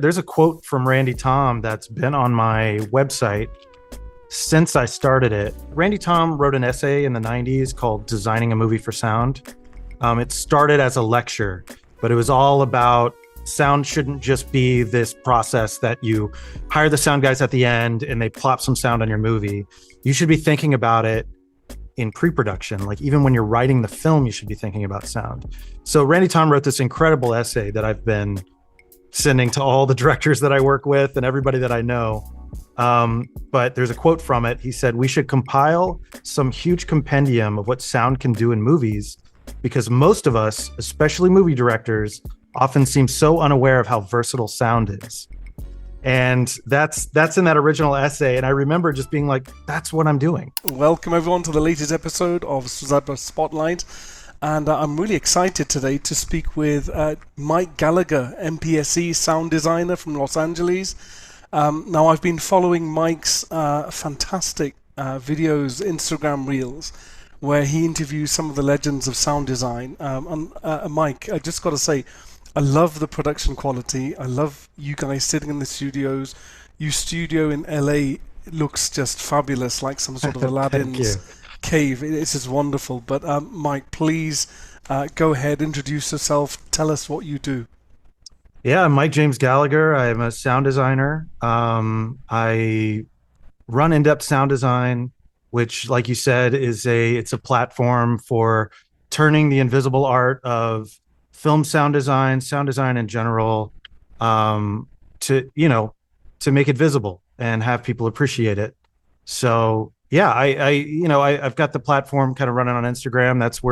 There's a quote from Randy Tom that's been on my website since I started it. Randy Tom wrote an essay in the 90s called Designing a Movie for Sound. It started as a lecture, but it was all about sound shouldn't just be this process that you hire the sound guys at the end and they plop some sound on your movie. You should be thinking about it in pre-production. Like even when you're writing the film, you should be thinking about sound. So Randy Tom wrote this incredible essay that I've been sending to all the directors that I work with and everybody that I know. But there's a quote from it. He said, "We should compile some huge compendium of what sound can do in movies, because most of us, especially movie directors, often seem so unaware of how versatile sound is." And that's in that original essay. And I remember just being like, that's what I'm doing. Welcome everyone to the latest episode of Cyber Spotlight. And I'm really excited today to speak with Mike Gallagher, MPSE sound designer from Los Angeles. Now, I've been following Mike's fantastic videos, Instagram reels, where he interviews some of the legends of sound design. Mike, I just got to say, I love the production quality. I love you guys sitting in the studios. Your studio in LA looks just fabulous, like some sort of Aladdin's cave. It's just wonderful. But Mike, please go ahead, introduce yourself, tell us what you do. Yeah, I'm Mike James Gallagher. I'm a sound designer. I run INDEPTH Sound Design, which, like you said, it's a platform for turning the invisible art of film sound design in general, to make it visible and have people appreciate it. So yeah, I've got the platform kind of running on Instagram. That's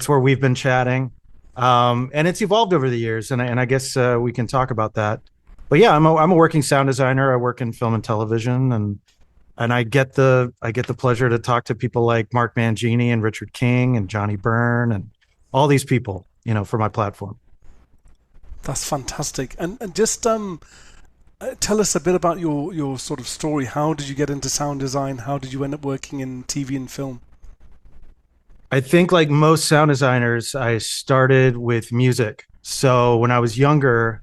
where we've been chatting. And it's evolved over the years, and I guess we can talk about that. But yeah, I'm a working sound designer. I work in film and television, and I get the pleasure to talk to people like Mark Mangini and Richard King and Johnny Byrne and all these people, for my platform. That's fantastic. And just tell us a bit about your sort of story. How did you get into sound design? How did you end up working in TV and film? I think like most sound designers, I started with music. So when I was younger,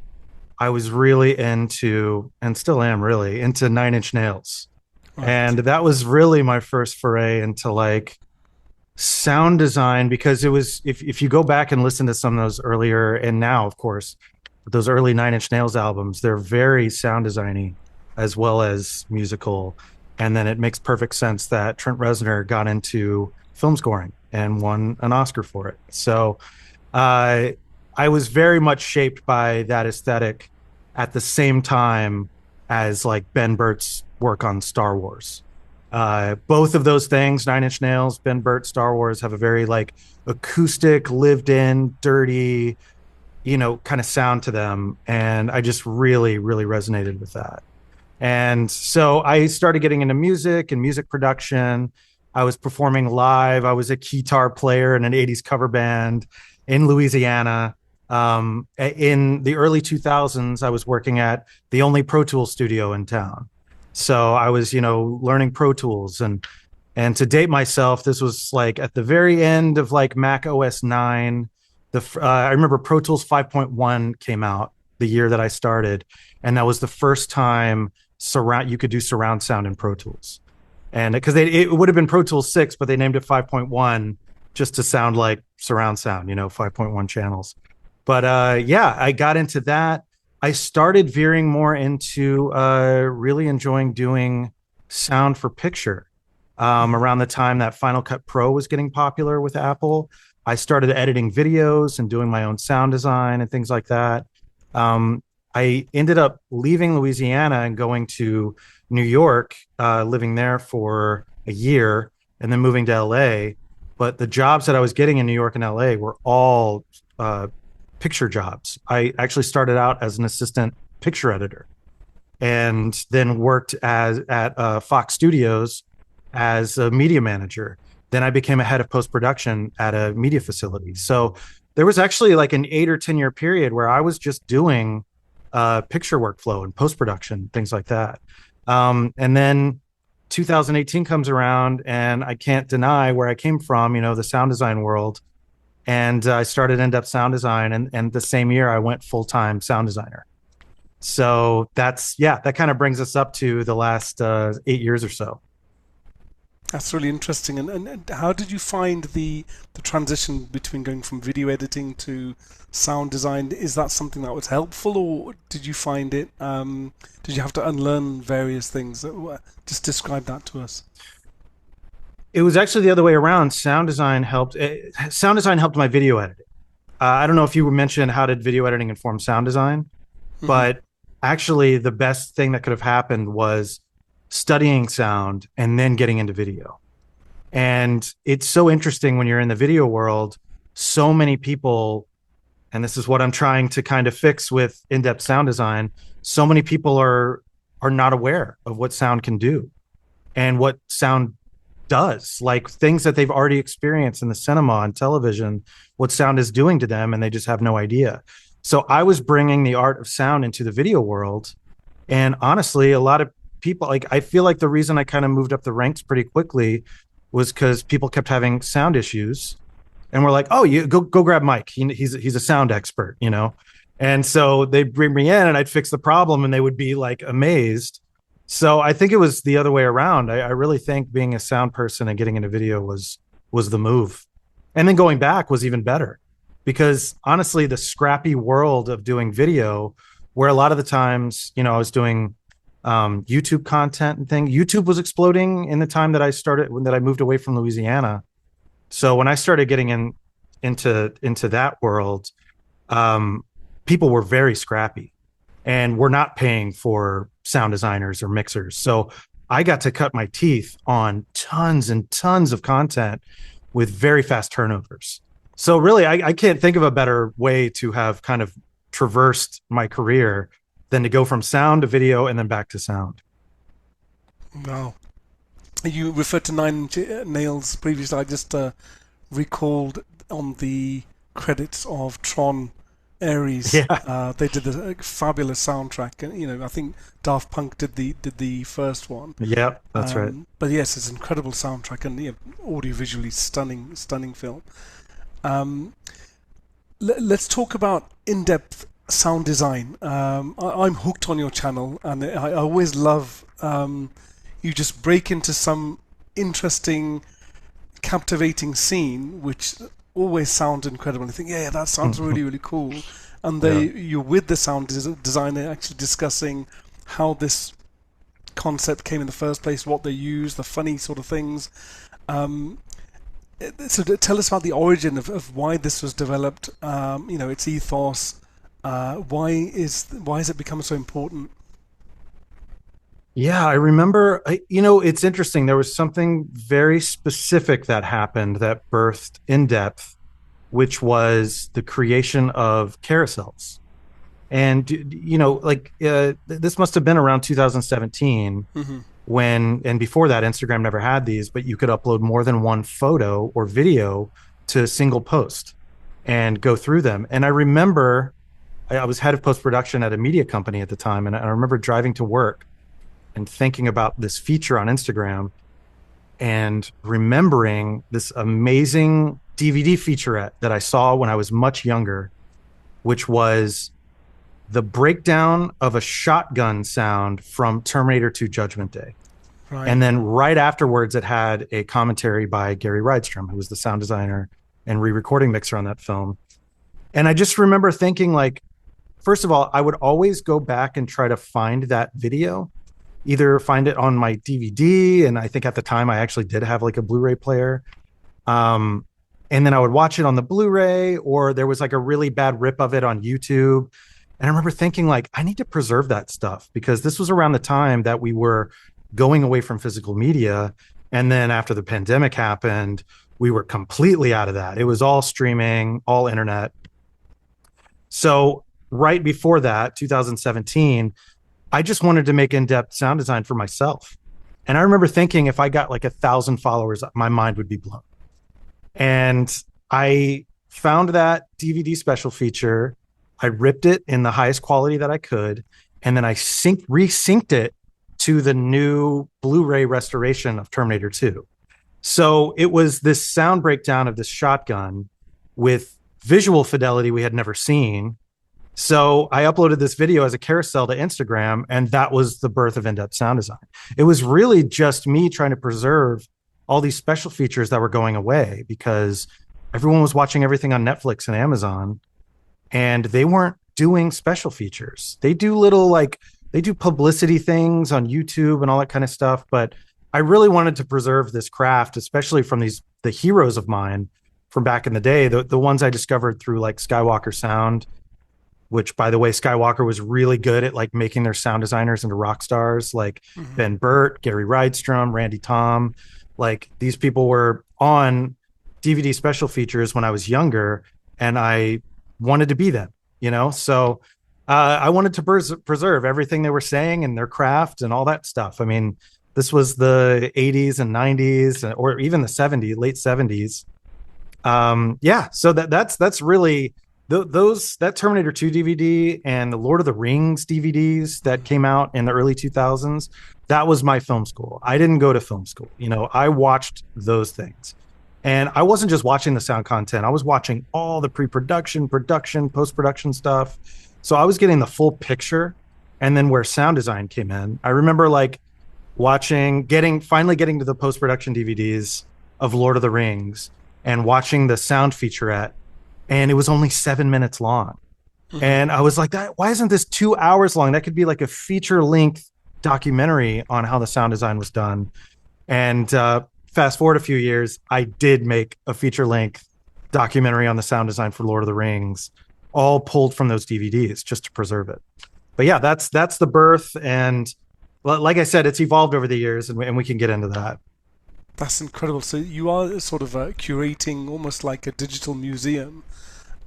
I was really into, and still am really, into Nine Inch Nails. Right. And that was really my first foray into like sound design, because it was, if you go back and listen to some of those earlier, and now, of course, those early Nine Inch Nails albums, they're very sound designy as well as musical. And then it makes perfect sense that Trent Reznor got into film scoring and won an Oscar for it. So I was very much shaped by that aesthetic at the same time as like Ben Burtt's work on Star Wars. Both of those things, Nine Inch Nails, Ben Burt, Star Wars, have a very like acoustic, lived in, dirty, kind of sound to them. And I just really, really resonated with that. And so I started getting into music and music production. I was performing live. I was a guitar player in an 80s cover band in Louisiana. In the early 2000s, I was working at the only Pro Tools studio in town. So I was, learning Pro Tools, and to date myself, this was like at the very end of like Mac OS 9. I remember Pro Tools 5.1 came out the year that I started, and that was the first time you could do surround sound in Pro Tools. And because it would have been Pro Tools 6, but they named it 5.1 just to sound like surround sound, 5.1 channels. But I got into that. I started veering more into really enjoying doing sound for picture. Around the time that Final Cut Pro was getting popular with Apple, I started editing videos and doing my own sound design and things like that. I ended up leaving Louisiana and going to New York, living there for a year, and then moving to LA. But the jobs that I was getting in New York and LA were all picture jobs. I actually started out as an assistant picture editor, and then worked at Fox Studios as a media manager. Then I became a head of post-production at a media facility. So there was actually like an 8 or 10 year period where I was just doing picture workflow and post-production, things like that. And then 2018 comes around, and I can't deny where I came from, the sound design world. And I started INDEPTH Sound Design, and the same year I went full-time sound designer. So that's, yeah, that kind of brings us up to the last 8 years or so. That's really interesting. And how did you find the transition between going from video editing to sound design? Is that something that was helpful, or did you find it? Did you have to unlearn various things? Just describe that to us. It was actually the other way around. Sound design helped my video editing. I don't know if you mentioned how did video editing inform sound design, Hmm. but actually the best thing that could have happened was studying sound and then getting into video. And it's so interesting when you're in the video world, so many people, and this is what I'm trying to kind of fix with in-depth sound design, so many people are not aware of what sound can do and what sound does, like things that they've already experienced in the cinema and television, what sound is doing to them, and they just have no idea. So I was bringing the art of sound into the video world. And honestly, a lot of people, like, I feel like the reason I kind of moved up the ranks pretty quickly was because people kept having sound issues and we're like, oh, you go grab Mike. He's a sound expert, you know? And so they'd bring me in and I'd fix the problem and they would be like amazed. So I think it was the other way around. I really think being a sound person and getting into video was the move. And then going back was even better because honestly, the scrappy world of doing video, where a lot of the times, you know, I was doing YouTube content and thing. YouTube was exploding in the time that I started when that I moved away from Louisiana. So when I started getting into that world, um, people were very scrappy and we're not paying for sound designers or mixers. So I got to cut my teeth on tons and tons of content with very fast turnovers. So really, I can't think of a better way to have kind of traversed my career than to go from sound to video and then back to sound. Wow. You referred to Nine Inch Nails previously. I just recalled on the credits of Tron Ares. Yeah. They did a fabulous soundtrack, and I think Daft Punk did the first one. Yep. That's right. But yes, it's an incredible soundtrack and audio visually stunning film. Um, let's talk about in-depth sound design. I'm hooked on your channel, and I always love you just break into some interesting, captivating scene, which always sounds incredible. I think, yeah, that sounds really cool. And Yeah. you're with the sound designer actually discussing how this concept came in the first place, what they use, the funny sort of things. Um, so tell us about the origin of why this was developed. Its ethos. Why has it become so important? Yeah, I remember, you know, it's interesting. There was something very specific that happened that birthed in depth, which was the creation of carousels. And, you know, like this must have been around 2017 Hmm. when, and before that, Instagram never had these, but you could upload more than one photo or video to a single post and go through them. And I remember I was head of post production at a media company at the time. And I remember driving to work and thinking about this feature on Instagram and remembering this amazing DVD featurette that I saw when I was much younger, which was the breakdown of a shotgun sound from Terminator 2 Judgment Day. Right. And then right afterwards, it had a commentary by Gary Rydstrom, who was the sound designer and re-recording mixer on that film. And I just remember thinking, like, first of all, I would always go back and try to find that video, either find it on my DVD. And I think at the time I actually did have like a Blu-ray player. Um, and then I would watch it on the Blu-ray, or there was like a really bad rip of it on YouTube. And I remember thinking, like, I need to preserve that stuff because this was around the time that we were going away from physical media. And then after the pandemic happened, we were completely out of that. It was all streaming, all internet. So right before that, 2017, I just wanted to make in-depth sound design for myself. And I remember thinking if I got like 1,000 followers, my mind would be blown. And I found that DVD special feature. I ripped it in the highest quality that I could. And then I resynced it to the new Blu-ray restoration of Terminator 2. So it was this sound breakdown of this shotgun with visual fidelity we had never seen, So I uploaded this video as a carousel to Instagram, and that was the birth of in-depth sound design. It was really just me trying to preserve all these special features that were going away because everyone was watching everything on Netflix and Amazon, and they weren't doing special features. They do little like they do publicity things on YouTube and all that kind of stuff, but I really wanted to preserve this craft, especially from these the heroes of mine from back in the day, the ones I discovered through like Skywalker Sound, which by the way, Skywalker was really good at like making their sound designers into rock stars, like Hmm. Ben Burt, Gary Rydstrom, Randy Tom. Like these people were on DVD special features when I was younger, and I wanted to be them, you know? So I wanted to preserve everything they were saying and their craft and all that stuff. I mean, this was the 80s and 90s, or even the 70s, late 70s. Yeah, so that's really those that Terminator 2 DVD and the Lord of the Rings DVDs that came out in the early 2000s. That was my film school. I didn't go to film school. You know, I watched those things. And I wasn't just watching the sound content. I was watching all the pre-production, production, post-production stuff. So I was getting the full picture. And then where sound design came in, I remember like finally getting to the post-production DVDs of Lord of the Rings and watching the sound featurette, and it was only 7 minutes long. Hmm. And I was like, that why isn't this 2 hours long? That could be like a feature-length documentary on how the sound design was done. And fast forward a few years, I did make a feature-length documentary on the sound design for Lord of the Rings, all pulled from those DVDs just to preserve it. But yeah, that's the birth, and like I said, it's evolved over the years, and we can get into that. That's incredible. So you are sort of curating almost like a digital museum,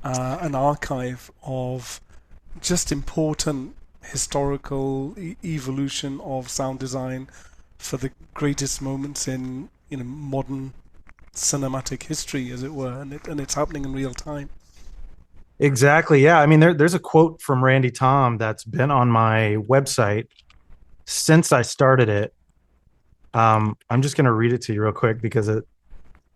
an archive of just important historical evolution of sound design for the greatest moments in modern cinematic history, as it were, and it's happening in real time. Exactly. Yeah. I mean, there's a quote from Randy Tom that's been on my website since I started it. I'm just going to read it to you real quick because it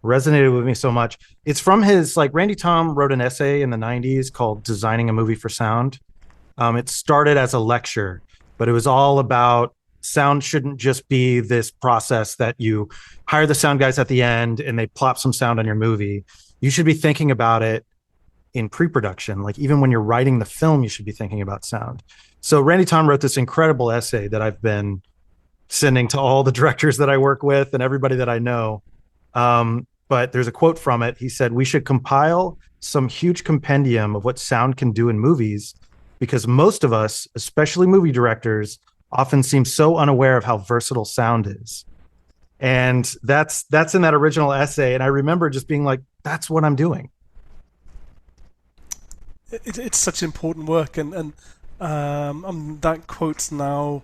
resonated with me so much. It's from his, like, Randy Tom wrote an essay in the 90s called Designing a Movie for Sound. It started as a lecture, but it was all about sound shouldn't just be this process that you hire the sound guys at the end and they plop some sound on your movie. You should be thinking about it in pre-production. Like even when you're writing the film, you should be thinking about sound. So Randy Tom wrote this incredible essay that I've been sending to all the directors that I work with and everybody that I know. But there's a quote from it. He said, "We should compile some huge compendium of what sound can do in movies because most of us, especially movie directors, often seem so unaware of how versatile sound is." And that's in that original essay. And I remember just being like, that's what I'm doing. It's such important work, that quote's now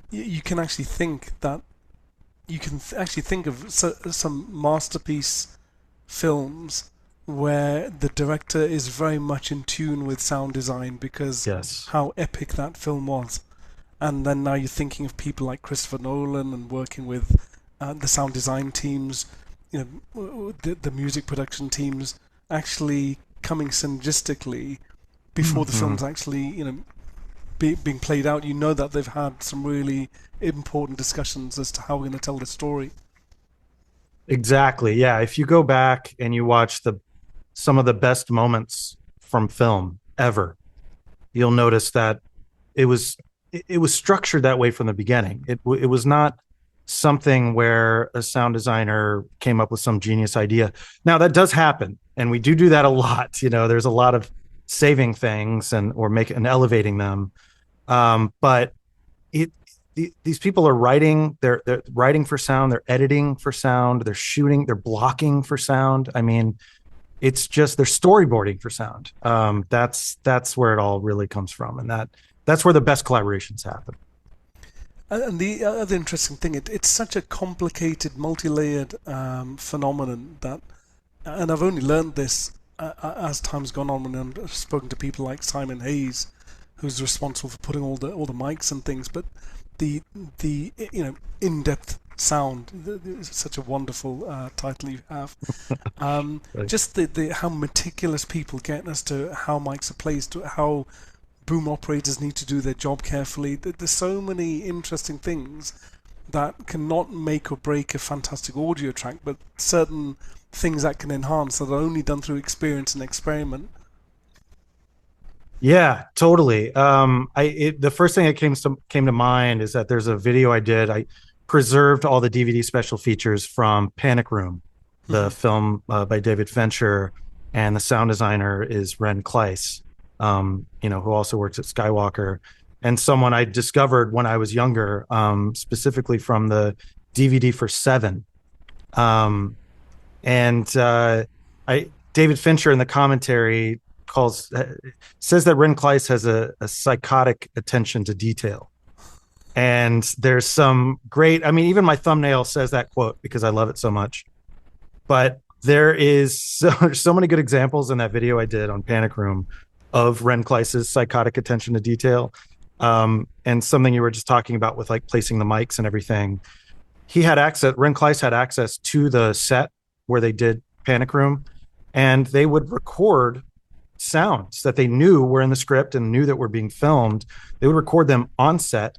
you can actually think that you can actually think of some masterpiece films where the director is very much in tune with sound design because Yes. how epic that film was. And then now you're thinking of people like Christopher Nolan and working with the sound design teams, the music production teams actually coming synergistically before the Mm-hmm. film's actually being played out. You know that they've had some really important discussions as to how we're going to tell the story. Exactly. Yeah. If you go back and you watch the some of the best moments from film ever, you'll notice that it was it was structured that way from the beginning. It was not something where a sound designer came up with some genius idea. Now that does happen, and we do that a lot. You know, there's a lot of saving things and or making and elevating them. But it these people are writing, they're writing for sound, they're editing for sound, they're shooting, they're blocking for sound. I mean, it's just they're storyboarding for sound. That's where it all really comes from, and that's where the best collaborations happen. And the other interesting thing, it's such a complicated, multi-layered phenomenon that, and I've only learned this as time's gone on when I've spoken to people like Simon Hayes, who's responsible for putting all the mics and things. But the in-depth sound is such a wonderful title you have. Right. Just the how meticulous people get as to how mics are placed, how boom operators need to do their job carefully. There's so many interesting things that cannot make or break a fantastic audio track, but certain things that can enhance that are only done through experience and experiment. Yeah, totally. The first thing that came to mind is that there's a video I did. I preserved all the DVD special features from Panic Room, the Mhm. film by David Fincher, and the sound designer is Ren Kleiss, who also works at Skywalker, and someone I discovered when I was younger, specifically from the DVD for Seven. Um, and I David Fincher in the commentary calls says that Ren Kleiss has a psychotic attention to detail. And there's some great, I mean, even my thumbnail says that quote because I love it so much. But there is so many good examples in that video I did on Panic Room of Ren Kleiss's psychotic attention to detail. And something you were just talking about with like placing the mics and everything. Ren Kleiss had access to the set where they did Panic Room, and they would record sounds that they knew were in the script and knew that were being filmed. They would record them on set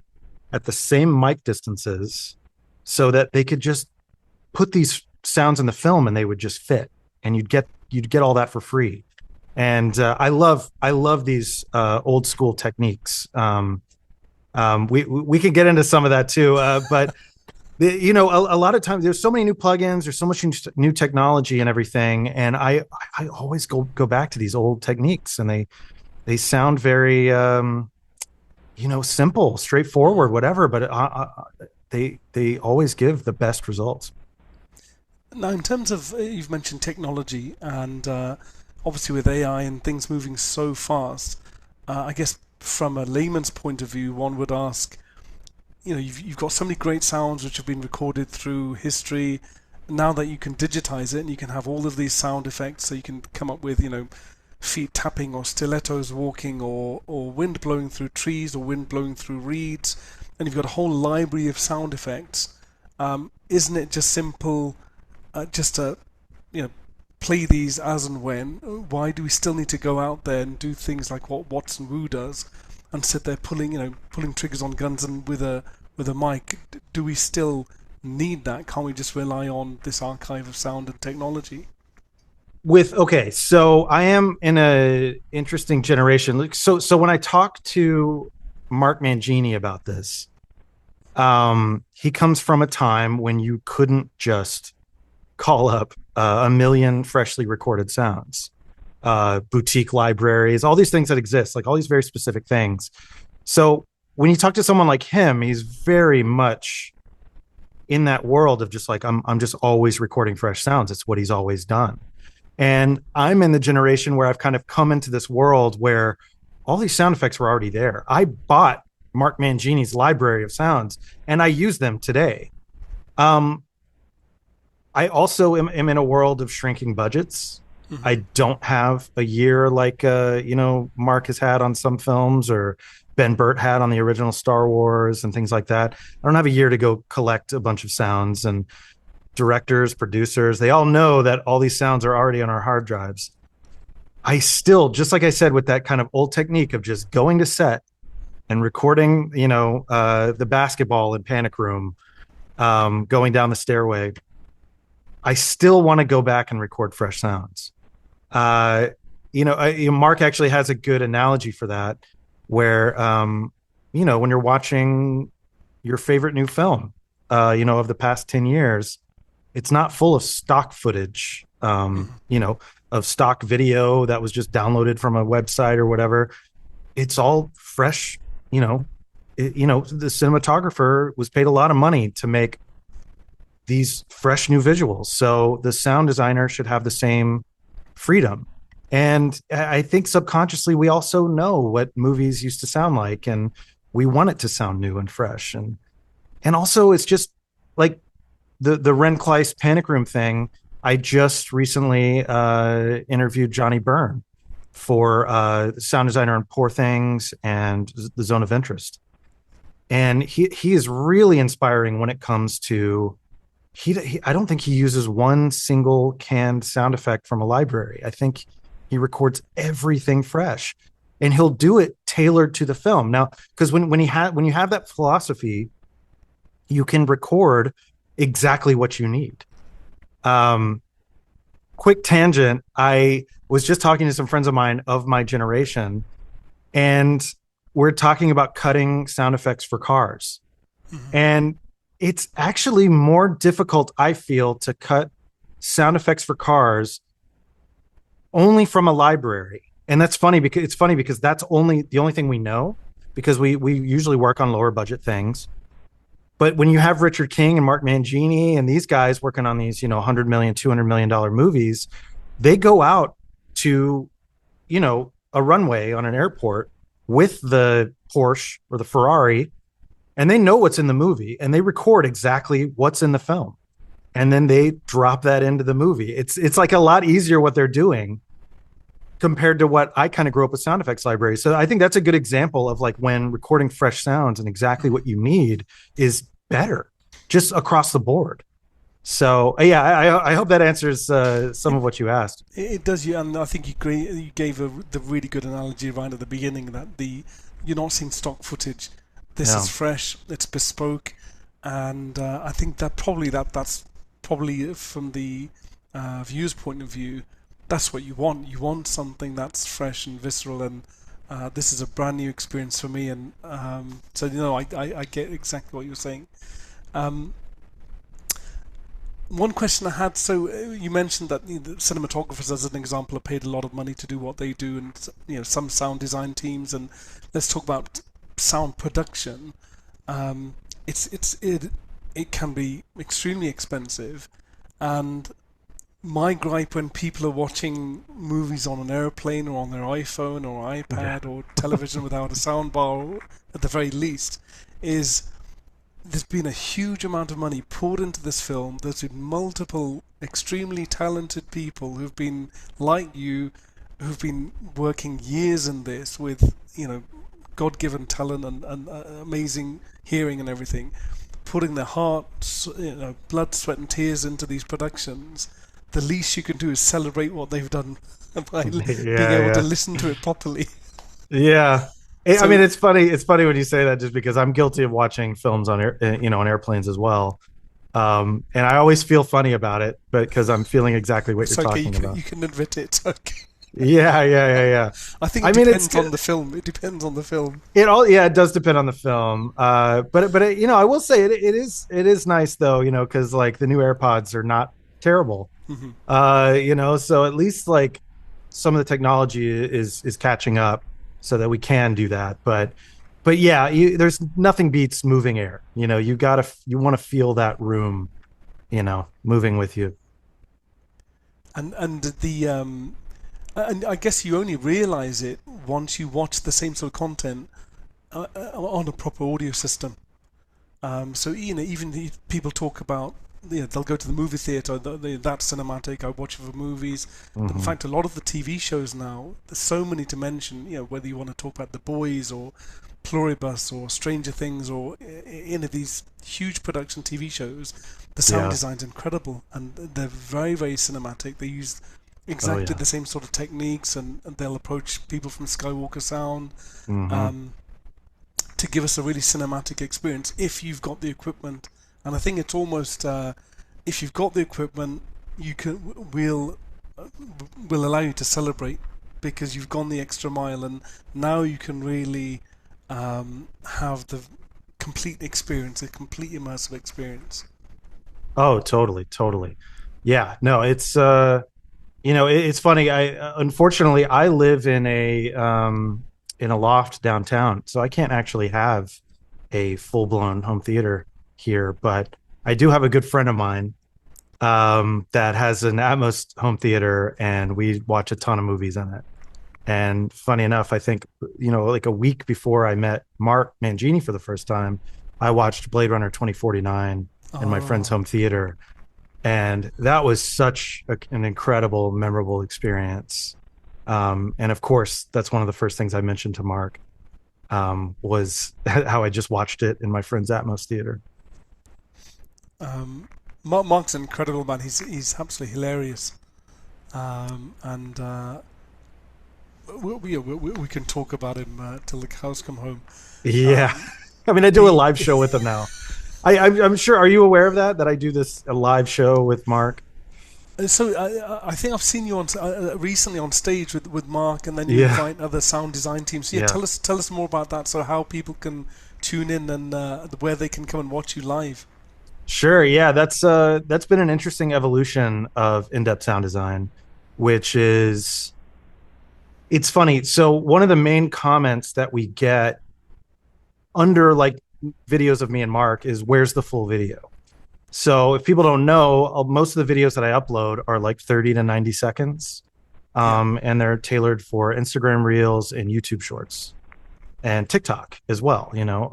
at the same mic distances so that they could just put these sounds in the film and they would just fit, and you'd get all that for free. And I love these old school techniques. We can get into some of that too, but a lot of times there's so many new plugins, there's so much new technology and everything, and I always go back to these old techniques, and they sound very simple, straightforward, whatever, but they always give the best results. Now, in terms of you've mentioned technology, and obviously with AI and things moving so fast, I guess from a layman's point of view, one would ask, you've got so many great sounds which have been recorded through history. Now that you can digitize it and you can have all of these sound effects, so you can come up with feet tapping or stilettos walking or wind blowing through trees or wind blowing through reeds, and you've got a whole library of sound effects. Isn't it just simple, just to play these as and when? Why do we still need to go out there and do things like what Watson Wu does and sit there pulling triggers on guns and with a mic? Do we still need that? Can't we just rely on this archive of sound and technology? So I am in a interesting generation. So when I talk to Mark Mangini about this, he comes from a time when you couldn't just call up a million freshly recorded sounds, boutique libraries, all these things that exist, like all these very specific things. So when you talk to someone like him, he's very much in that world of just like, I'm just always recording fresh sounds. It's what he's always done. And I'm in the generation where I've kind of come into this world where all these sound effects were already there. I bought Mark Mangini's library of sounds and I use them today. Um, I also am in a world of shrinking budgets. I Hmm. don't have a year like Mark has had on some films, or Ben Burt had on the original Star Wars and things like that. I don't have a year to go collect a bunch of sounds, and directors, producers, they all know that all these sounds are already on our hard drives. I still, just like I said, with that kind of old technique of just going to set and recording, the basketball in Panic Room, going down the stairway, I still want to go back and record fresh sounds. Uh, Mark actually has a good analogy for that, where, when you're watching your favorite new film, of the past 10 years, it's not full of stock footage, Hmm. of stock video that was just downloaded from a website or whatever. It's all fresh, the cinematographer was paid a lot of money to make these fresh new visuals. So the sound designer should have the same freedom. And I think subconsciously we also know what movies used to sound like, and we want it to sound new and fresh. And also it's just like the Ren Kleiss Panic Room thing. I just recently interviewed Johnny Byrne, for sound designer on Poor Things and The Zone of Interest. And he is really inspiring when it comes to I don't think he uses one single canned sound effect from a library. I think he records everything fresh, and he'll do it tailored to the film. Now, because when you have that philosophy, you can record exactly what you need. Um, Quick tangent. I was just talking to some friends of mine of my generation, and we're talking about cutting sound effects for cars. Mm-hmm. And it's actually more difficult, I feel, to cut sound effects for cars only from a library. And that's funny because that's only the only thing we know, because we usually work on lower budget things. But when you have Richard King and Mark Mangini and these guys working on these, 100 million, $200 million movies, they go out to, a runway on an airport with the Porsche or the Ferrari, and they know what's in the movie and they record exactly what's in the film. And then they drop that into the movie. It's like a lot easier what they're doing compared to what I kind of grew up with sound effects libraries. So I think that's a good example of like when recording fresh sounds and exactly what you need is better just across the board. So yeah, I hope that answers some It, of what you asked. it does, you, and I think you gave the really good analogy right at the beginning that you're not seeing stock footage. This is Yeah. fresh, it's bespoke, and I think that's probably from the viewer's point of view, that's what you want. You want something that's fresh and visceral, and this is a brand new experience for me. And so I get exactly what you're saying. Um, One question I had, so you mentioned that the cinematographers, as an example, are paid a lot of money to do what they do, and some sound design teams. And let's talk about sound production. Um, it can be extremely expensive, and my gripe when people are watching movies on an airplane or on their iPhone or Yeah. iPad or television without a sound bar, at the very least, is there's been a huge amount of money poured into this film. There's been multiple extremely talented people who've been like you, who've been working years in this with God-given talent and amazing hearing and everything, putting their heart, blood, sweat, and tears into these productions. The least you can do is celebrate what they've done by being Yeah, able to yeah. listen to it properly. Yeah. I mean, So it's funny. It's funny when you say that, just because I'm guilty of watching films on on airplanes as well. And I always feel funny about it, but because I'm feeling exactly what you're it's okay. talking about. You can admit it. It's okay. Yeah, yeah, yeah, yeah. I think it I mean, it's depends on the film. It depends on the film. yeah, it does depend on the film. But I will say it is nice though, because like the new AirPods are not terrible. Hmm. So at least like some of the technology is catching up so that we can do that. But yeah, there's nothing beats moving air. You want to feel that room, moving with you. And I guess you only realize it once you watch the same sort of content on a proper audio system. So even the people talk about, they'll go to the movie theater. That's cinematic. I watch it for movies. In Hmm. fact, a lot of the TV shows now, there's so many to mention. Whether you want to talk about The Boys or Pluribus or Stranger Things or any of these huge production TV shows, the sound Yeah. design's incredible and they're very, very cinematic. They use Oh exactly yeah. the same sort of techniques, and they'll approach people from Skywalker Sound Hmm. um, to give us a really cinematic experience if you've got the equipment. And I think it's almost if you've got the equipment, you can uh, will allow you to celebrate because you've gone the extra mile, and now you can really have the complete experience, a complete immersive experience. Oh, totally, totally. Yeah. No, it's funny. I unfortunately I live in a loft downtown, so I can't actually have a full blown home theater here. But I do have a good friend of mine that has an Atmos home theater, and we watch a ton of movies in it. And funny enough, I think like a week before I met Mark Mangini for the first time, I watched Blade Runner 2049 in my friend's Oh, home theater, and that was such an incredible, memorable experience. And of course, that's one of the first things I mentioned to Mark, was how I just watched it in my friend's Atmos theater. Um, Mark's an incredible man. He's absolutely hilarious, and we can talk about him till the cows come home. Yeah. Um, I mean, I do a the live show with him now. I'm sure. Are you aware of that? That I do this a live show with Mark? So I think I've seen you on recently on stage with Mark, and then you Yeah. invite other sound design teams. So yeah, Yeah. tell us more about that. So how people can tune in and where they can come and watch you live. Sure. Yeah. That's been an interesting evolution of in-depth sound design, which is it's funny. So one of the main comments that we get under like videos of me and Mark is where's the full video? So if people don't know, most of the videos that I upload are like 30 to 90 seconds. Yeah, And they're tailored for Instagram Reels and YouTube Shorts and TikTok as well, you know.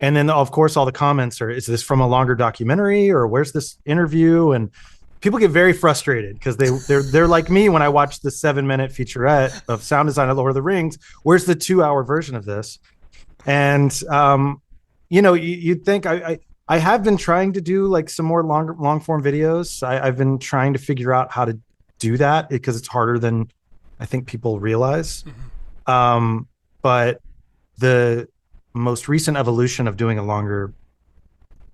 And then of course all the comments are, is this from a longer documentary or where's this interview? And people get very frustrated because they're like me when I watch the 7-minute featurette of sound design of Lord of the Rings. Where's the 2 hour version of this? And you'd think I have been trying to do like some more long form videos. I've been trying to figure out how to do that because it's harder than I think people realize. But the most recent evolution of doing a longer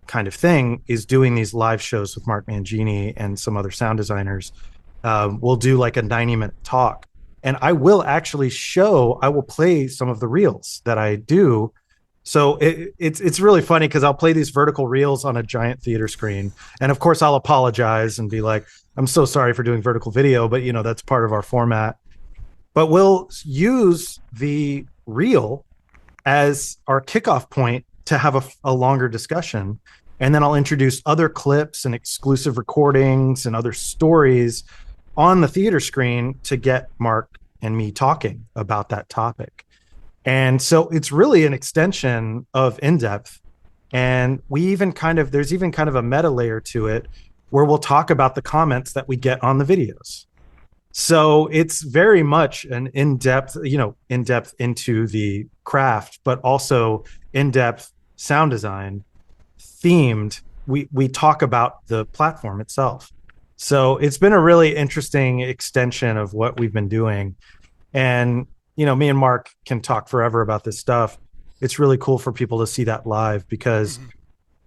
kind of thing is doing these live shows with Mark Mangini and some other sound designers. We'll do like a 90-minute talk, and I will actually I will play some of the reels that I do. So it's really funny because I'll play these vertical reels on a giant theater screen, and of course I'll apologize and be like, I'm so sorry for doing vertical video, but that's part of our format. But we'll use the reel as our kickoff point to have a longer discussion. And then I'll introduce other clips and exclusive recordings and other stories on the theater screen to get Mark and me talking about that topic. And so it's really an extension of in depth. And there's even kind of a meta layer to it where we'll talk about the comments that we get on the videos. So it's very much an in-depth into the craft, but also in-depth sound design themed. We talk about the platform itself. So it's been a really interesting extension of what we've been doing. And, me and Mark can talk forever about this stuff. It's really cool for people to see that live because hmm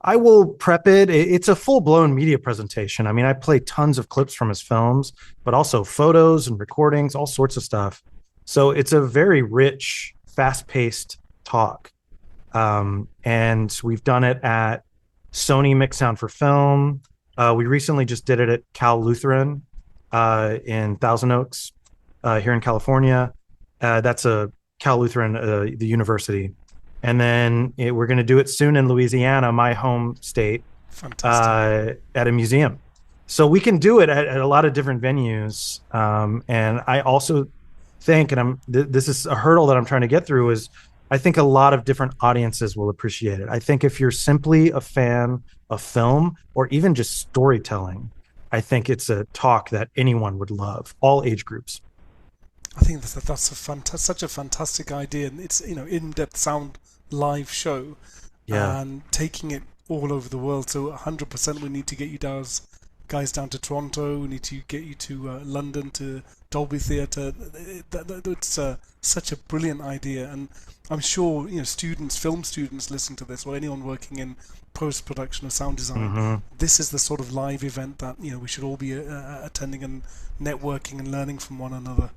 I will prep it. It's a full blown media presentation. I mean, I play tons of clips from his films, but also photos and recordings, all sorts of stuff. So it's a very rich, fast paced talk. And we've done it at Sony Mix Sound for Film. We recently just did it at Cal Lutheran in Thousand Oaks here in California. That's a Cal Lutheran, the university. And then we're going to do it soon in Louisiana, my home state, Fantastic. at a museum. So we can do it at a lot of different venues. And I also think, and this is a hurdle that I'm trying to get through, is I think a lot of different audiences will appreciate it. I think if you're simply a fan of film or even just storytelling, I think it's a talk that anyone would love, all age groups. I think that's such a fantastic idea, and it's in-depth sound live show, Yeah. and taking it all over the world. So 100%, we need to get you guys down to Toronto. We need to get you to London to Dolby Theatre. It's such a brilliant idea, and I'm sure film students listen to this, or anyone working in post-production or sound design. Mm-hmm. This is the sort of live event that we should all be attending and networking and learning from one another.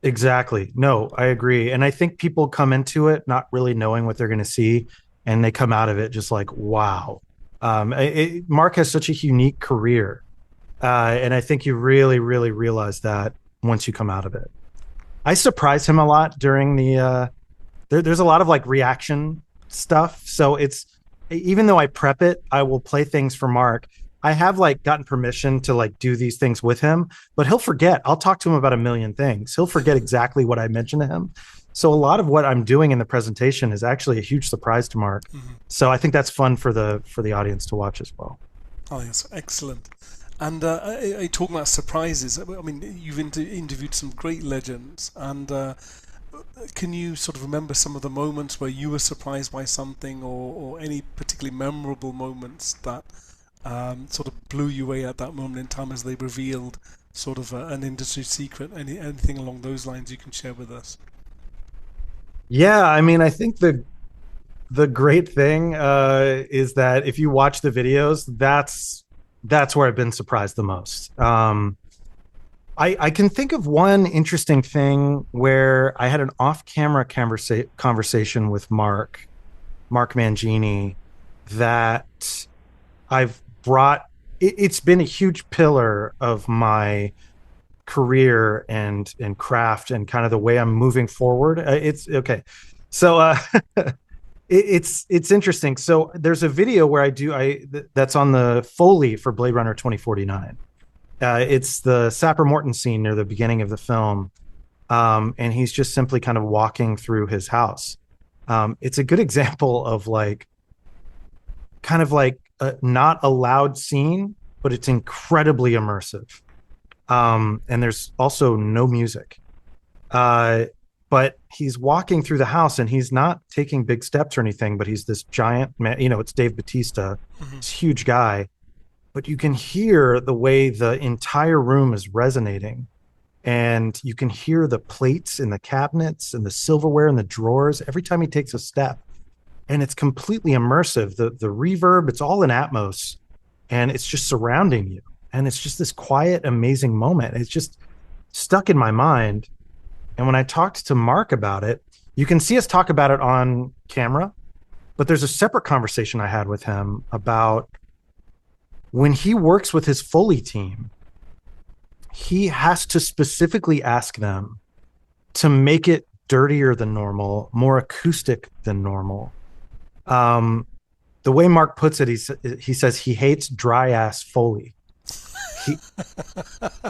Exactly. No, I agree. And I think people come into it not really knowing what they're going to see, and they come out of it just like, wow. Mark has such a unique career. And I think you really, really realize that once you come out of it. I surprise him a lot during there's a lot of like reaction stuff. So even though I prep it, I will play things for Mark. I have like gotten permission to like do these things with him, but he'll forget. I'll talk to him about a million things. He'll forget exactly what I mentioned to him. So a lot of what I'm doing in the presentation is actually a huge surprise to Mark. Mhm. So I think that's fun for the audience to watch as well. Oh, yes, excellent. And talking about surprises, I mean, you've interviewed some great legends, and can you sort of remember some of the moments where you were surprised by something, or any particularly memorable moments that sort of blew you away at that moment in time as they revealed sort of an industry secret? Anything along those lines you can share with us? Yeah, I mean, I think the great thing is that if you watch the videos, that's where I've been surprised the most. I can think of one interesting thing where I had an off-camera conversation with Mark Mangini, that I've brought. It's been a huge pillar of my career and craft and kind of the way I'm moving forward. It's okay. So it's interesting. So there's a video where that's on the Foley for Blade Runner 2049. It's the Sapper Morton scene near the beginning of the film, and he's just simply kind of walking through his house. It's a good example of like kind of like not a loud scene, but it's incredibly immersive. And there's also no music. But he's walking through the house and he's not taking big steps or anything, but he's this giant man, it's Dave Bautista, this huge guy, but you can hear the way the entire room is resonating, and you can hear the plates in the cabinets and the silverware in the drawers every time he takes a step. And it's completely immersive. The reverb, it's all in Atmos, and it's just surrounding you. And it's just this quiet, amazing moment. It's just stuck in my mind. And when I talked to Mark about it, you can see us talk about it on camera, but there's a separate conversation I had with him about when he works with his Foley team, he has to specifically ask them to make it dirtier than normal, more acoustic than normal. The way Mark puts it, he says he hates dry ass Foley.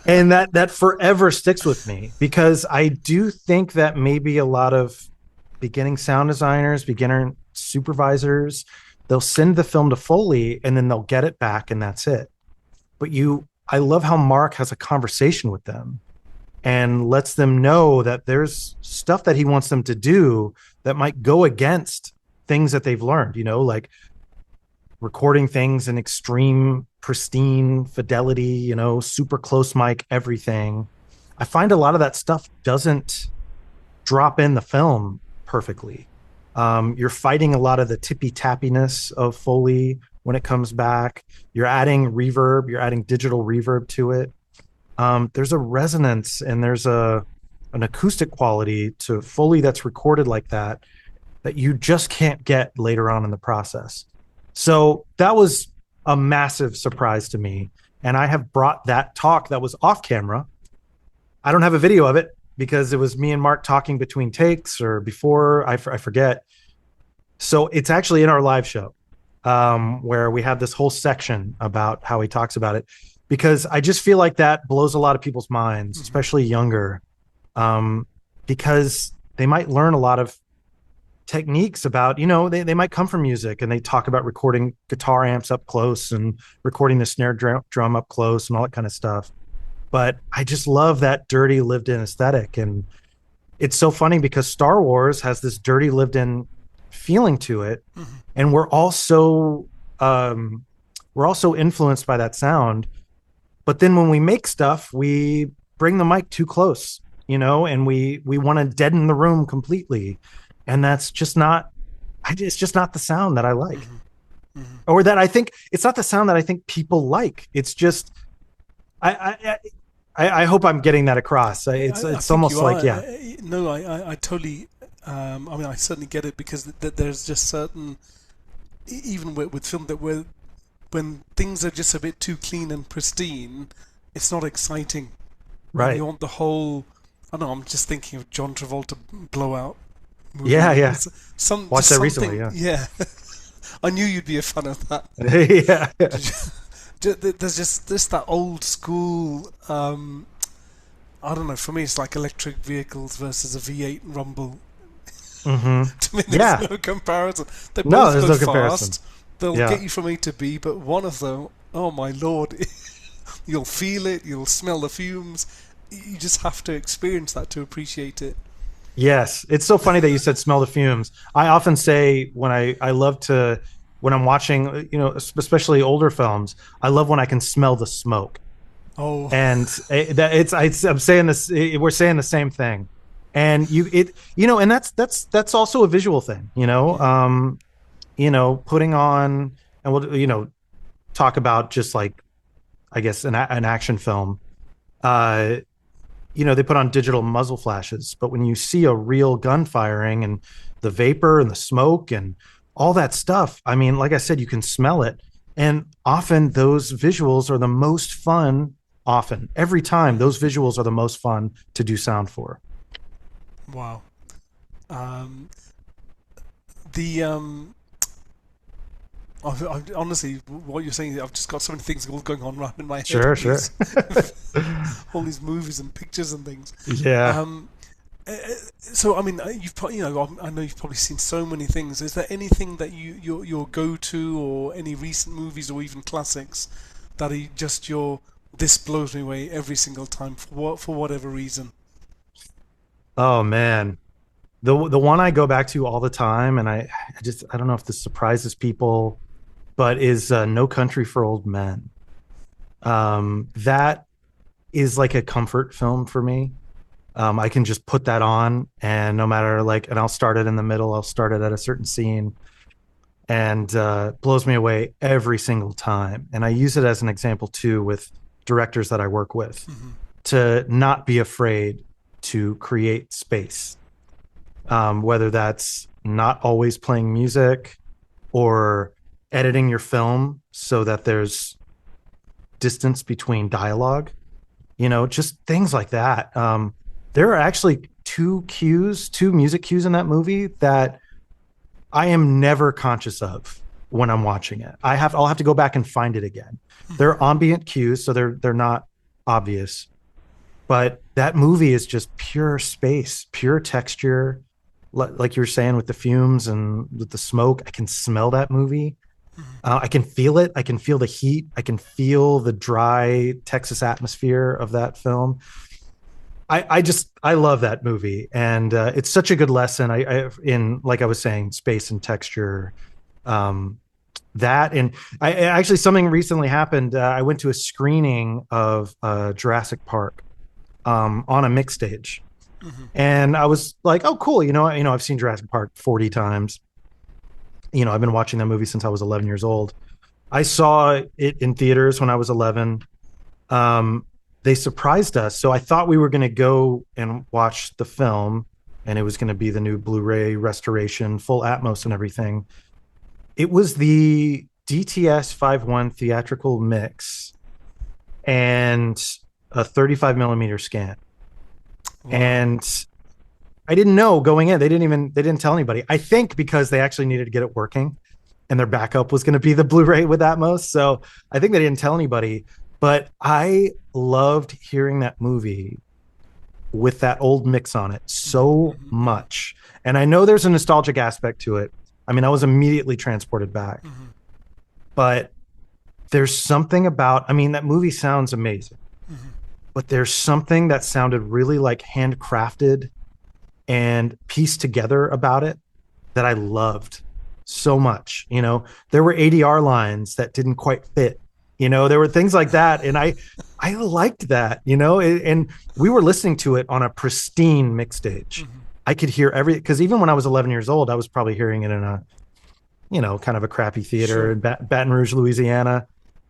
And that forever sticks with me, because I do think that maybe a lot of beginning sound designers, beginner supervisors, they'll send the film to Foley and then they'll get it back and that's it. But I love how Mark has a conversation with them and lets them know that there's stuff that he wants them to do that might go against things that they've learned, like recording things in extreme pristine fidelity, super close mic, everything. I find a lot of that stuff doesn't drop in the film perfectly. You're fighting a lot of the tippy tappiness of Foley when it comes back. You're adding reverb, you're adding digital reverb to it. There's a resonance and there's an acoustic quality to Foley that's recorded like that you just can't get later on in the process. So that was a massive surprise to me. And I have brought that talk that was off camera. I don't have a video of it because it was me and Mark talking between takes or before, I forget. So it's actually in our live show, where we have this whole section about how he talks about it, because I just feel like that blows a lot of people's minds, especially younger, because they might learn a lot of techniques about, they might come from music and they talk about recording guitar amps up close and recording the snare drum up close and all that kind of stuff. But I just love that dirty lived in aesthetic. And it's so funny because Star Wars has this dirty lived in feeling to it. And we're also influenced by that sound. But then when we make stuff, we bring the mic too close, and we want to deaden the room completely. And that's just not, it's just not the sound that I like. Or that I think, it's not the sound that I think people like. It's just, I hope I'm getting that across. It's almost like, yeah. No, I totally, I certainly get it, because there's just certain, even with film, that when things are just a bit too clean and pristine, it's not exciting. Right. You want the whole, I don't know, I'm just thinking of John Travolta Blowout movie. Yeah. Watched that recently, yeah. I knew you'd be a fan of that. Yeah. There's just that old school, I don't know, for me it's like electric vehicles versus a V8 Rumble. To me there's no comparison. They both go fast. They'll get you from A to B, but one of them, oh my lord, You'll feel it. You'll smell the fumes. You just have to experience that to appreciate it. Yes, it's so funny that you said smell the fumes. I often say when I love to when I'm watching, especially older films, I love when I can smell the smoke. Oh, And that I'm saying this, we're saying the same thing. And and that's also a visual thing, putting on, and we'll talk about just like, I guess, an action film. Uh, they put on digital muzzle flashes, but when you see a real gun firing and the vapor and the smoke and all that stuff, I mean, like I said, you can smell it. And often those visuals are the most fun. Often, every time, those visuals are the most fun to do sound for. wow. Um, the honestly, what you're saying, I've just got so many things all going on around in my head. Sure, sure. All these movies and pictures and things. Yeah. Um, so I mean, I know you've probably seen so many things. Is there anything that your go to, or any recent movies or even classics that are just your this blows me away every single time for whatever reason? Oh man, the one I go back to all the time, and I don't know if this surprises people, but is No Country for Old Men. That is like a comfort film for me. I can just put that on, and no matter like, and I'll start it in the middle. I'll start it at a certain scene, and blows me away every single time. And I use it as an example too with directors that I work with Hmm. to not be afraid to create space, whether that's not always playing music or editing your film so that there's distance between dialogue, just things like that. There are actually two music cues in that movie that I am never conscious of when I'm watching it. I'll have to go back and find it again. They're ambient cues, so they're not obvious. But that movie is just pure space, pure texture. Like you were saying with the fumes and with the smoke, I can smell that movie. I can feel it. I can feel the heat. I can feel the dry Texas atmosphere of that film. I love that movie, and it's such a good lesson. In, like I was saying, space and texture. Um, that and I actually, something recently happened. I went to a screening of Jurassic Park on a mix stage, Hmm. and I was like, "Oh, cool! I've seen Jurassic Park 40 times. I've been watching that movie since I was 11 years old. I saw it in theaters when I was 11. Um, they surprised us, so I thought we were going to go and watch the film, and it was going to be the new Blu-ray restoration, full Atmos and everything. It was the DTS 5.1 theatrical mix and a 35 millimeter scan. Wow. And I didn't know going in. They didn't tell anybody. I think because they actually needed to get it working, and their backup was going to be the Blu-ray with Atmos. So I think they didn't tell anybody. But I loved hearing that movie with that old mix on it Hmm. so Hmm. much. And I know there's a nostalgic aspect to it. I mean, I was immediately transported back. Hmm. But there's something about, I mean, that movie sounds amazing, Hmm. but there's something that sounded really like handcrafted and pieced together about it that I loved so much. There were ADR lines that didn't quite fit. There were things like that, and I liked that. And we were listening to it on a pristine mix stage. Hmm. I could hear because even when I was 11 years old, I was probably hearing it in a kind of a crappy theater Sure. in Baton Rouge, Louisiana.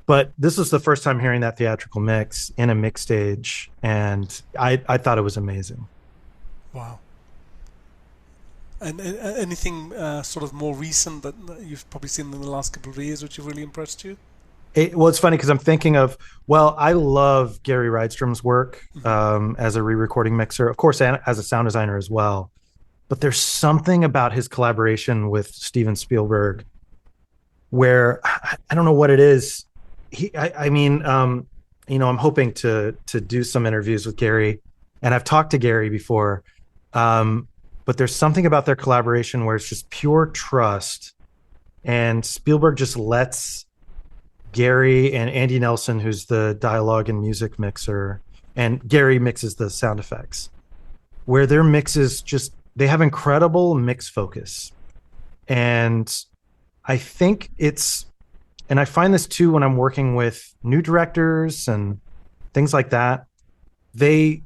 But this was the first time hearing that theatrical mix in a mix stage, and I thought it was amazing. Wow. And anything sort of more recent that you've probably seen in the last couple of years which have really impressed you? Well, it's funny because I'm thinking of, well, I love Gary Rydstrom's work Hmm. as a re-recording mixer, of course, and as a sound designer as well. But there's something about his collaboration with Steven Spielberg where I don't know what it is. I mean, I'm hoping to do some interviews with Gary, and I've talked to Gary before. Um, but there's something about their collaboration where it's just pure trust, and Spielberg just lets Gary and Andy Nelson, who's the dialogue and music mixer, and Gary mixes the sound effects, where their mixes just, they have incredible mix focus. And I think it's, and I find this too when I'm working with new directors and things like that. They,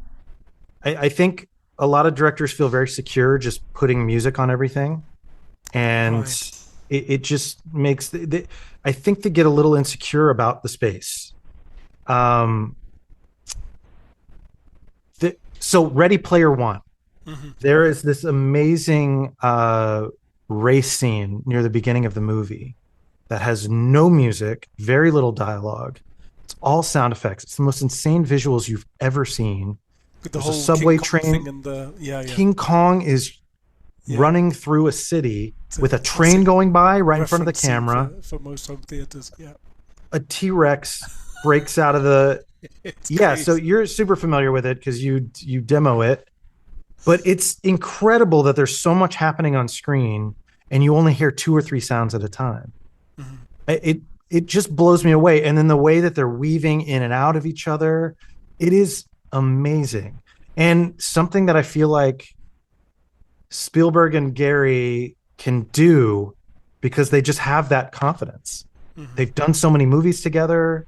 I think a lot of directors feel very secure just putting music on everything. And Right. it just makes, I think they get a little insecure about the space. Um, so Ready Player One, Hmm. there is this amazing race scene near the beginning of the movie that has no music, very little dialogue. It's all sound effects. It's the most insane visuals you've ever seen. With the There's a whole King subway Kong thing train. and the yeah. King Kong is Yeah. running through a city It's with a a train classic going by right in front of the reference scene camera. for most home theaters. Yeah. A T-Rex breaks out of the, It's yeah, so crazy. you're super familiar with it because you demo it, but it's incredible that there's so much happening on screen and you only hear two or three sounds at a time. Hmm. It just blows me away. And then the way that they're weaving in and out of each other, it is amazing. And something that I feel like Spielberg and Gary can do because they just have that confidence. Hmm. They've done so many movies together.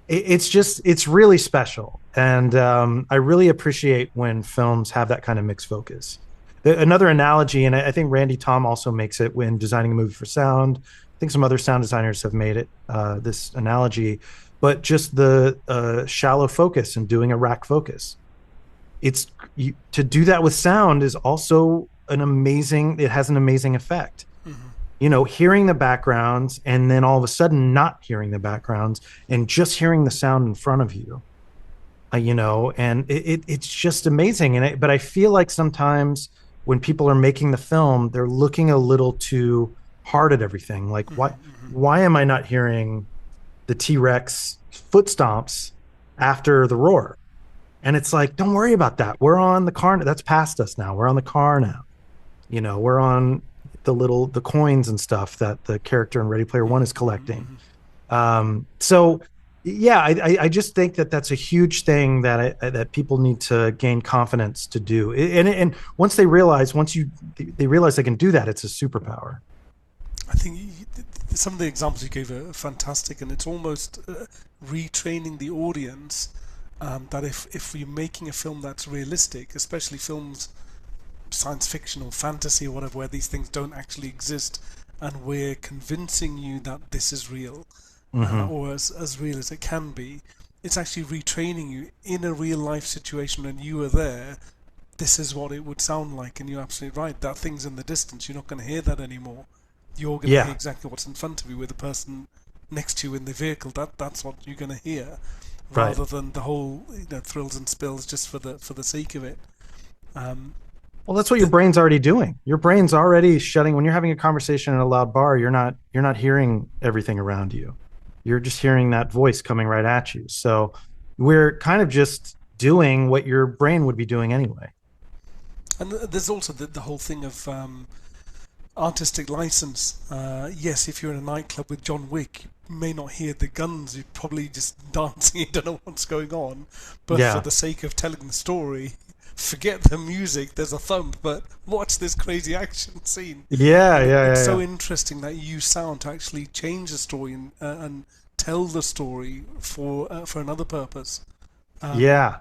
It's just, it's really special. And I really appreciate when films have that kind of mixed focus. Another analogy, and I think Randy Tom also makes it when designing a movie for sound. I think some other sound designers have made it, this analogy, but just the shallow focus and doing a rack focus. It's to do that with sound is also an amazing, it has an amazing effect. Hmm. You know, hearing the backgrounds and then all of a sudden not hearing the backgrounds and just hearing the sound in front of you, you know, and it's just amazing. But I feel like sometimes when people are making the film, they're looking a little too hard at everything. Like, Hmm. why am I not hearing the T-Rex foot stomps after the roar? And it's like, don't worry about that. We're on the car. That's past us now. We're on the car now. You know, we're on the coins and stuff that the character in Ready Player One is collecting. Hmm. So yeah, I just think that that's a huge thing that that people need to gain confidence to do. And once they realize, they realize they can do that, it's a superpower. I think some of the examples you gave are fantastic, and it's almost retraining the audience that if you're making a film that's realistic, especially films science fiction or fantasy or whatever, where these things don't actually exist, and we're convincing you that this is real, Mm-hmm. or as real as it can be, it's actually retraining you in a real life situation when you were there. This is what it would sound like, and you're absolutely right. That thing's in the distance. You're not going to hear that anymore. You're going to hear Yeah, exactly what's in front of you with the person next to you in the vehicle. That's what you're going to hear, right. rather than the whole thrills and spills just for the sake of it. Um, Well, that's what your the, brain's already doing. Your brain's already shutting. When you're having a conversation in a loud bar, you're not hearing everything around you. You're just hearing that voice coming right at you. So we're kind of just doing what your brain would be doing anyway. and there's also the whole thing of artistic license. Yes, if you're in a nightclub with John Wick, you may not hear the guns. You're probably just dancing. You don't know what's going on. But for Yeah. the sake of telling the story, forget the music. There's a thump, but watch this crazy action scene. Yeah, And yeah, it's yeah, so yeah. interesting that you use sound to actually change the story and tell the story for another purpose. Um, Yeah.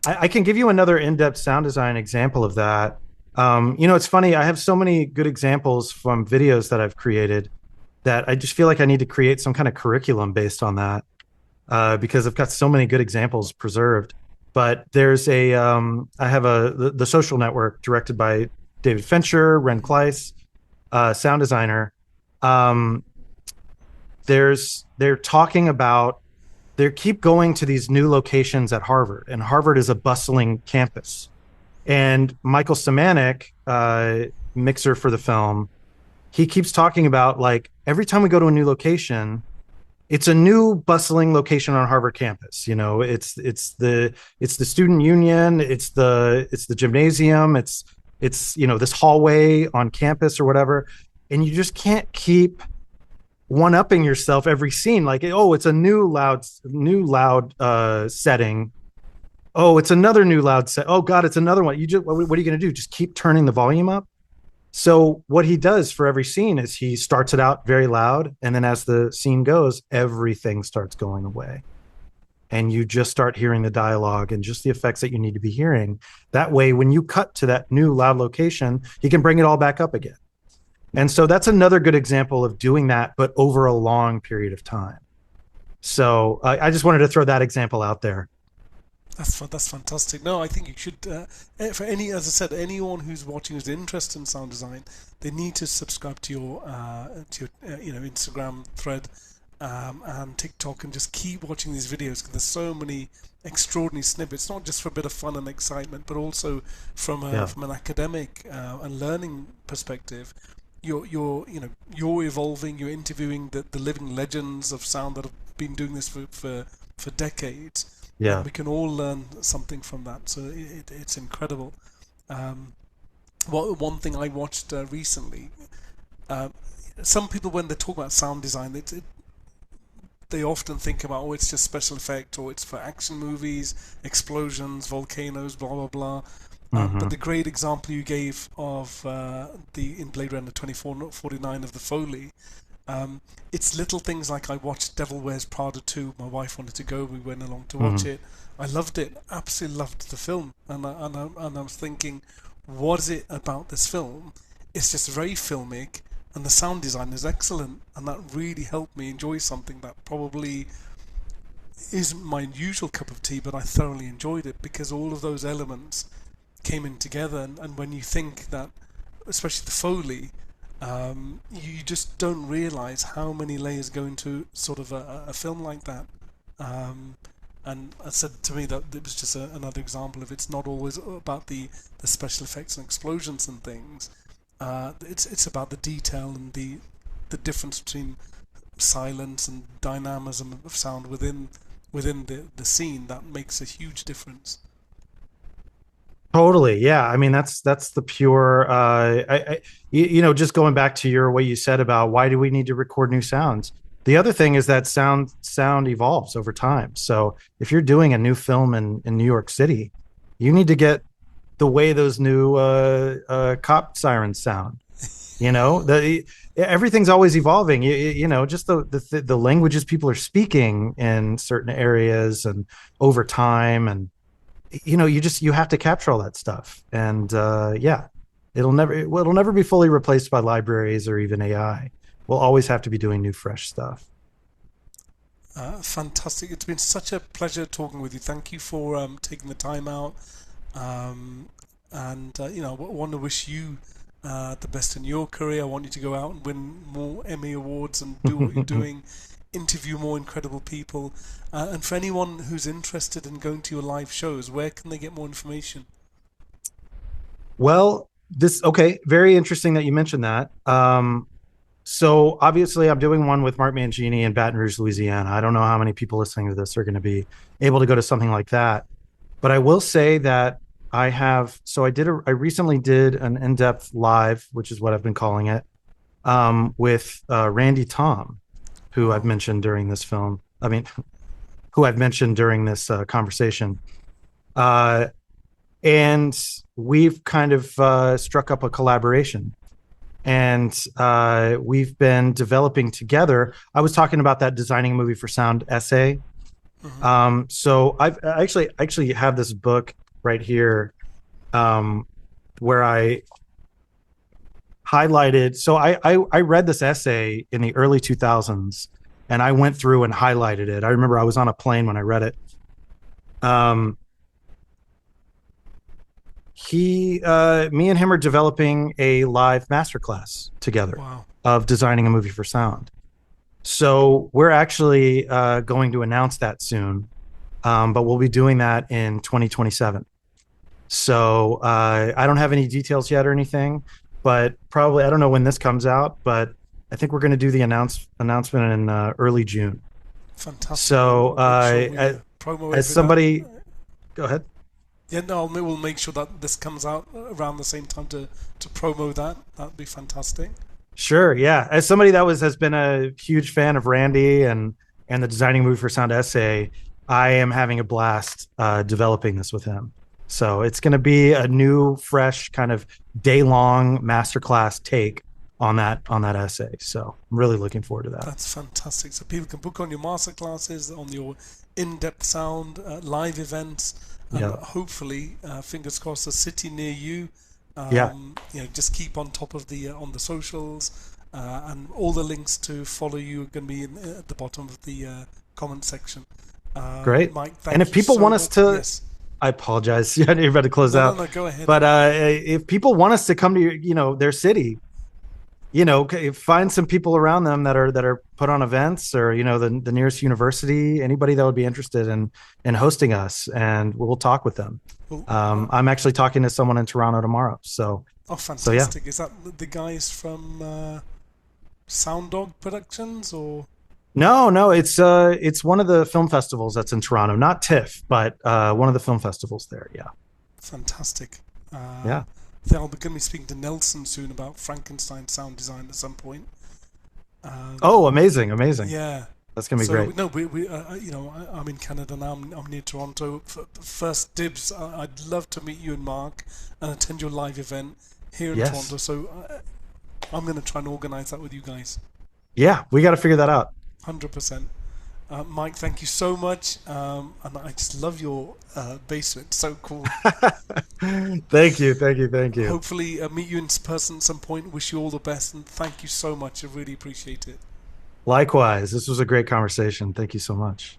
I can give you another in-depth sound design example of that. You know, it's funny. I have so many good examples from videos that I've created that I just feel like I need to create some kind of curriculum based on that, because I've got so many good examples preserved. But there's I have the Social Network directed by David Fincher, Ren mhm, Kleiss, sound designer. Um, they're talking about, they keep going to these new locations at Harvard, and Harvard is a bustling campus. And Michael Samanek, mixer for the film, he keeps talking about like every time we go to a new location, it's a new bustling location on Harvard campus. You know, it's the student union, it's the gymnasium, it's you know, this hallway on campus or whatever, and you just can't keep one-upping yourself every scene. Like, oh, it's a new loud setting. Oh, it's another new loud set. Oh God, it's another one. You just what are you going to do? Just keep turning the volume up? So what he does for every scene is he starts it out very loud, and then as the scene goes, everything starts going away. And you just start hearing the dialogue and just the effects that you need to be hearing. That way, when you cut to that new loud location, he can bring it all back up again. And so that's another good example of doing that, but over a long period of time. So I just wanted to throw that example out there. That's fantastic. No, I think you should. For any, as I said, anyone who's watching who's interested in sound design, they need to subscribe to your Instagram thread and TikTok, and just keep watching these videos because there's so many extraordinary snippets, not just for a bit of fun and excitement, but also Yeah. from an academic and learning perspective. You're evolving. You're interviewing the living legends of sound that have been doing this for decades, and Yeah. we can all learn something from that. So it's incredible. Um, one thing I watched recently, uh, some people when they talk about sound design, they often think about, oh, it's just special effect, or it's for action movies, explosions, volcanoes, blah blah blah. But Mm-hmm. the great example you gave of the in Blade Runner 2449 of the Foley, it's little things like I watched Devil Wears Prada 2. My wife wanted to go. We went along to watch Mm-hmm. it. I loved it. Absolutely loved the film. And I was thinking, what is it about this film? It's just very filmic, and the sound design is excellent. And that really helped me enjoy something that probably isn't my usual cup of tea, but I thoroughly enjoyed it because all of those elements came in together. And when you think that, especially the Foley, you just don't realize how many layers go into sort of a film like that. Um, and I said to me that it was just another example of it's not always about the special effects and explosions and things. It's about the detail and the difference between silence and dynamism of sound within the scene that makes a huge difference. Totally. Yeah. I mean, that's the pure just going back to your what you said about why do we need to record new sounds? The other thing is that sound evolves over time. So if you're doing a new film in New York City, you need to get the way those new cop sirens sound. The everything's always evolving. Just the languages people are speaking in certain areas and over time, and you have to capture all that stuff. And yeah, it'll never be fully replaced by libraries or even AI. We'll always have to be doing new fresh stuff. Fantastic. It's been such a pleasure talking with you. Thank you for taking the time out. Um, and I want to wish you the best in your career. I want you to go out and win more Emmy awards and do what you're doing, interview more incredible people. And for anyone who's interested in going to your live shows, where can they get more information? Well, this okay, very interesting that you mentioned that. So obviously I'm doing one with Mark Mangini in Baton Rouge, Louisiana. I don't know how many people listening to this are going to be able to go to something like that. But I will say that I recently did an in-depth live, which is what I've been calling it, with Randy Tom, who I've Wow. mentioned during this film. I mean, who I've mentioned during this conversation. Uh, and we've kind of struck up a collaboration, and we've been developing together. I was talking about that designing a movie for sound essay. Hmm. So I actually have this book right here, um, where I highlighted. So I read this essay in the early 2000s, and I went through and highlighted it. I remember I was on a plane when I read it. Um, me and him are developing a live masterclass together Wow. of designing a movie for sound. So we're actually going to announce that soon, but we'll be doing that in 2027. So I don't have any details yet or anything, but probably I don't know when this comes out, but I think we're going to do the announcement in early June. Fantastic. Well, So we'll make sure we promo as every that. somebody, go ahead. Yeah, no, we'll make sure that this comes out around the same time to promo that. That'd be fantastic. Sure, yeah. As somebody that was has been a huge fan of Randy and the designing movie for Sound Essay, I am having a blast developing this with him. So it's going to be a new, fresh kind of day long masterclass take on that essay. So I'm really looking forward to that. That's fantastic. So people can book on your master classes, on your in-depth sound live events, and Yeah, hopefully, fingers crossed, a city near you. yeah, Just keep on top of the on the socials, and all the links to follow you are going to be at the bottom of the comment section. great. Mike, And thank if you people so want us much. to, Yes. I apologize. Yeah, you're about to close No, no, out. no. Go ahead. But if people want us to come to their city, find some people around them that are put on events, or the nearest university, anybody that would be interested in hosting us, and we'll talk with them. Well, I'm actually talking to someone in Toronto tomorrow, oh, so yeah. fantastic! Is that the guys from Sound Dog Productions or? No, it's one of the film festivals that's in Toronto, not TIFF, but one of the film festivals there. Yeah, Fantastic. yeah. I think I'll be going to be speaking to Nelson soon about Frankenstein sound design at some point. Oh, amazing, amazing. Yeah. That's gonna be So great. no, I'm in Canada now. I'm near Toronto. First dibs. I'd love to meet you and Mark and attend your live event here in Yes, Toronto. So I'm going to try and organise that with you guys. yeah. We got to figure that out. 100%. Mike, thank you so much. And I just love your basement. So cool. Thank you, thank you, thank you. Hopefully, meet you in person at some point. Wish you all the best, and thank you so much. I really appreciate it. Likewise, this was a great conversation. Thank you so much.